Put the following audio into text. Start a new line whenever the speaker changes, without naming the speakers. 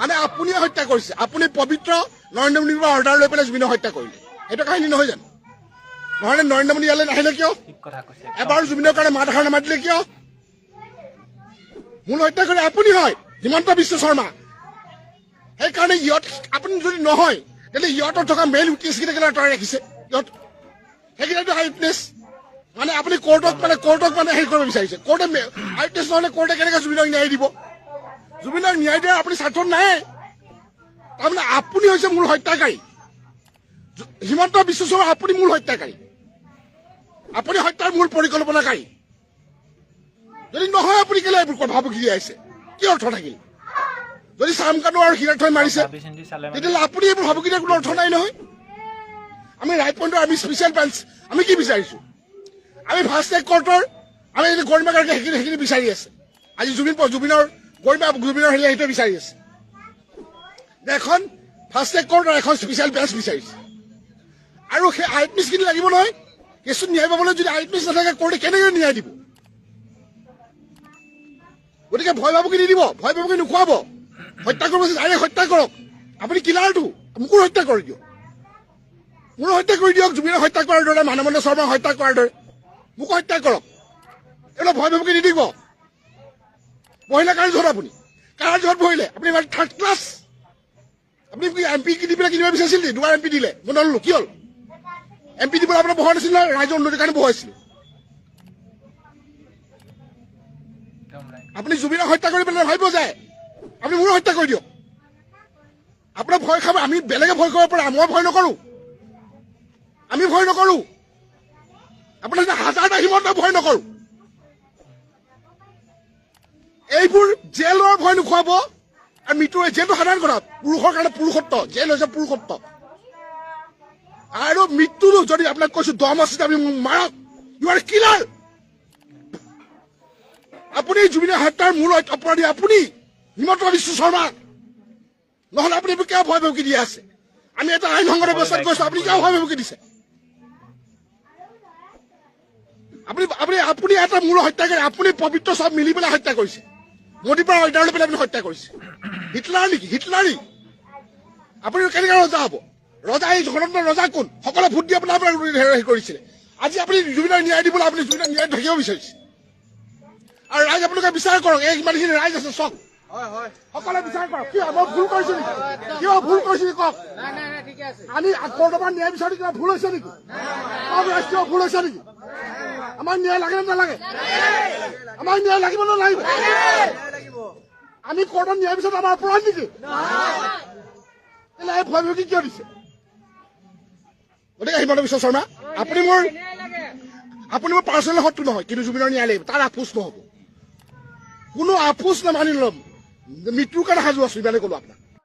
মানে আপুনিয়ে হত্যা কৰিছে, আপুনি পবিত্ৰ নৰেন্দ্ৰ মোদীৰ পৰা অৰ্ডাৰ লৈ পেলাই জুবিনক হত্যা কৰিলে, সেইটো কাহিনী নহয় জানো? নহলে নৰেন্দ্ৰ মোদী ইয়ালৈ নাহিলে কিয়? এবাৰ জুবিনৰ কাৰণে মাত এষাৰ নামাতিলে কিয়? মূল হত্যা কৰি আপুনি হয়, হিমন্ত বিশ্ব শৰ্মা। সেইকাৰণে ইহঁত আপুনি যদি নহয় তেন্তে ইহঁতৰ থকা মেইন উইটনেছকেইটা কেনেকৈ আঁতৰাই ৰাখিছে? ইহঁত সেইকেইটাটো আই উইটনেছ। মানে আপুনি কোৰ্টক মানে হেৰি কৰিব বিচাৰিছে। কোৰ্টে আই উইটনেছ নহলে কোৰ্টে কেনেকৈ জুবিনক ন্যায় দিব? জুবিনক ন্যায় দিয়াৰ আপুনি স্বাৰ্থত নাই। তাৰমানে আপুনি হৈছে মূল হত্যাকাৰী। হিমন্ত বিশ্ব শৰ্মা আপুনি মূল হত্যাকাৰী, আপুনি হত্যাৰ মূল পৰিকল্পনাকাৰী। যদি নহয় আপুনি কেলে এইবোৰ ভাবুকি দিয়াইছে? কি অৰ্থ থাকিল? যদি চামকানু আৰু হীৰাথই মাৰিছে তেতিয়াহ'লে আপুনি এইবোৰ ভাবুকি দিয়াৰ কোনো অৰ্থ নাই নহয়। আমি ৰাইট পইণ্টৰ আমি স্পেচিয়েল ব্ৰাঞ্চ আমি কি বিচাৰিছো? আমি ফাৰ্ষ্ট ট্ৰেক কোৰ্টৰ আমি গৰিমা গাৰ্গে সেইখিনি বিচাৰি আছে। আজি জুবিনৰ গৰিমা জুবিনৰ হেৰি সেইটোৱে বিচাৰি আছে। এখন ফাৰ্ষ্ট ট্ৰেক কোৰ্ট আৰু এখন স্পেচিয়েল ব্ৰাঞ্চ বিচাৰিছে। আৰু সেই আই উইটনেছখিনি লাগিব নহয়। কেছটোত ন্যায় পাবলৈ যদি আই উইটনেছ নাথাকে কোৰ্টে কেনেকৈ ন্যায় দিব? গতিকে ভয় ভাবুকি নিদিব, ভয় ভাবুকি নোখোৱাব। হত্যা কৰিব ডাইৰেক্ট হত্যা কৰক। আপুনি কিলাৰটো মোকো হত্যা কৰি দিয়ক, মোৰো হত্যা কৰি দিয়ক। জুবিনক হত্যা কৰাৰ দৰে, মানৱন্ত শৰ্মাক হত্যা কৰাৰ দৰে মোকো হত্যা কৰক। এইবিলাক ভয় ভাবুকি নিদিব। মহিলা কাৰ্যত আপুনি কাৰ্যত বহিলে আপুনি থাৰ্ড ক্লাছ। আপুনি এম পি দি পেলাই কিনিব বিচাৰিছিল নেকি? 2 MP দিলে, মই নললো। কি হ'ল? MP দিবলৈ আপোনাৰ বহোৱা নাছিল নহয়, ৰাইজৰ উন্নতিৰ কাৰণে বহাইছিল। আপুনি জুবিনক হত্যা কৰি পেলাই ভাবিব যায় আপুনি মোৰো হত্যা কৰি দিয়ক। আপোনাৰ ভয় খাব, আমি বেলেগে ভয় কৰিব পাৰে, মই ভয় নকৰো। আমি ভয় নকৰো। আপোনাৰ হাজাৰটা হিমন্ত ভয় নকৰো। এইবোৰ জেলৰ ভয় নোখোৱাব। আৰু মৃত্যু জেলটো সাধাৰণ কথা, পুৰুষৰ কাৰণে পুৰুষত্ব, জেল হৈছে পুৰুষত্ব। আৰু মৃত্যুৰো যদি আপোনাক কৈছো দম আছে আপুনি মোক মাৰক, ইউ আৰ কিলাৰ। আপুনি জুবিনৰ হত্যাৰ মূল অপৰাধী আপুনি, হিমন্ত বিশ্ব শৰ্মা। নহলে আপুনি কিয় ভয় ভাবুকি দি আছে? আমি এটা আইন সংগঠন ব্যৱস্থাত গৈছো, আপুনি কিয় ভয় ভাবুকি দিছে? আপুনি এটা মূল হত্যাকাৰী। আপুনি পবিত্ৰ চব মিলি পেলাই হত্যা কৰিছে। মোদীৰ পৰা অৰ্ডাৰ লৈ পেলাই আপুনি হত্যা কৰিছে। হিটলাৰ নেকি? হিটলাৰী আপুনি কেনেকৈ ৰজা হ'ব? ৰজা এই গণতন্ত্ৰৰ ৰজা কোন? সকলো ভোট দি আপোনাৰ হেৰি কৰিছিলে। আজি আপুনি জুবিনক ন্যায় দিবলৈ আপুনি জুবিনক ন্যায় থাকিব বিচাৰিছে। আৰু ৰাইজ আপোনালোকে বিচাৰ কৰক, এই ইমানখিনি ৰাইজ আছে চক, সকলোৱে বিচাৰ কৰক। কিয় মই ভুল কৰিছো নেকি? কিয় ভুল কৰিছো নেকি কওক? আমি কোৰ্টৰ পৰা ন্যায় বিচাৰি কিবা ভুল হৈছে নেকি? কওক ৰাষ্ট্ৰীয় ভুল হৈছে নেকি? আমাক ন্যায় লাগে নে নালাগে? আমাক ন্যায় লাগিব নে নালাগিব? আমি কোৰ্টত ন্যায় বিচাৰো আমাৰ অপৰাধ নেকি? এই ভয় ভাবুকি কিয় দিছে? গতিকে হিমন্ত বিশ্ব শৰ্মা আপুনি মোৰ পাৰ্চনেল শত্ৰু নহয়, কিন্তু জুবিনৰ ন্যায় লাগিব, তাৰ আপোচ নহ'ব। কোনো আপোচ নামানি ল'ম। মৃত্যুৰ কাৰণে সাজু আছো, ইমানে ক'লো আপোনাক।